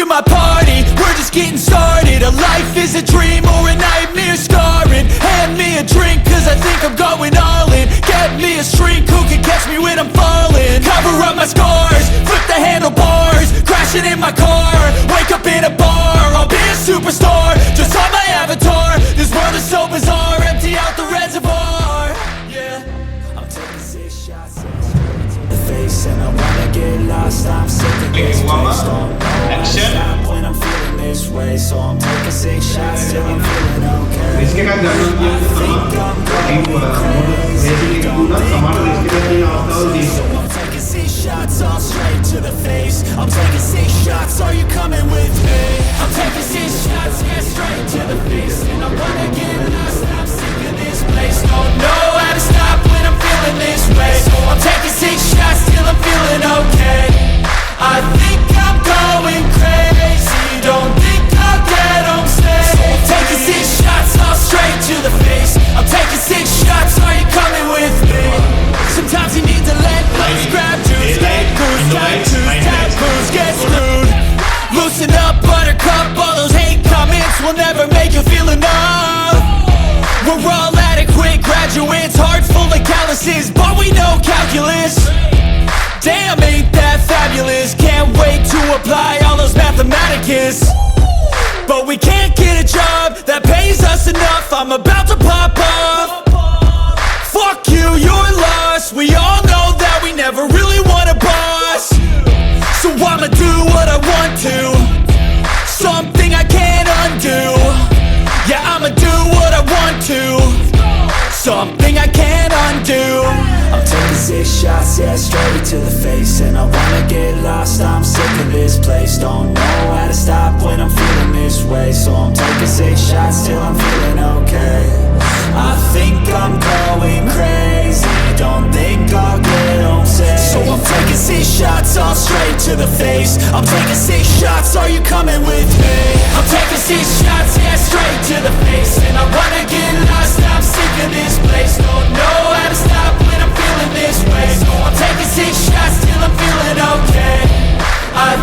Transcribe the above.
my party, we're just getting started. A life is a dream or a nightmare scarring. Hand me a drink cause I think I'm going all in. Get me a shrink who can catch me when I'm falling. Cover up my scars, flip the handlebars, crashing in my car, wake up in a bar. I'll be a superstar, just on my avatar. This world is so bizarre, empty out the reservoir. Yeah, I'm taking 6 shots to the face, and I wanna get lost. I'm sick of this place, don't know how to stop when I'm feeling this way. So I'm taking 6 shots till I'm feeling okay. I think I'm going crazy, don't think so I'm taking 6 shots all straight to the face. I'm taking 6 shots, are you coming with me? I'm taking 6 shots, yeah, straight to the face. And I wanna get lost, I'm sick of this place. Don't know how to stop when I'm feeling this way. So I'm taking 6 shots till I'm feeling okay. I think I'm going crazy, don't think I'll get home safe. So I'm taking 6 shots all straight to the face. I'm taking 6 shots, are you coming with me? Sometimes you need to let loose, grab juice, get goose, tattoos, taboos, get screwed. Loosen up, buttercup, all those hate comments will never make you feel enough. We're all adequate graduates, hearts full of calluses, but we know calculus. Damn, ain't that fabulous? Can't wait to apply all those mathematicus. But we can't get a job that pays us enough. I'm about to pop off. Fuck you, you're lost. We all know that we never really want a boss. So I'ma do what I want to, something I can't undo. Yeah, I'ma do what I want to, something I can't undo. I'm taking 6 shots, yeah, straight to the face. And I wanna get lost, I'm sick of this place. Don't know how to stop when I'm feeling this way. So I'm taking 6 shots till I'm feeling okay. I think I'm going crazy, don't think I'll get home safe. So I'm taking 6 shots all straight to the face. I'm taking 6 shots, are you coming with me? I'm taking 6 shots, yeah, straight to the face. And I wanna get lost, I'm sick of this place. Don't know how to stop when I'm feeling this way. So I'm taking 6 shots till I'm feeling okay. I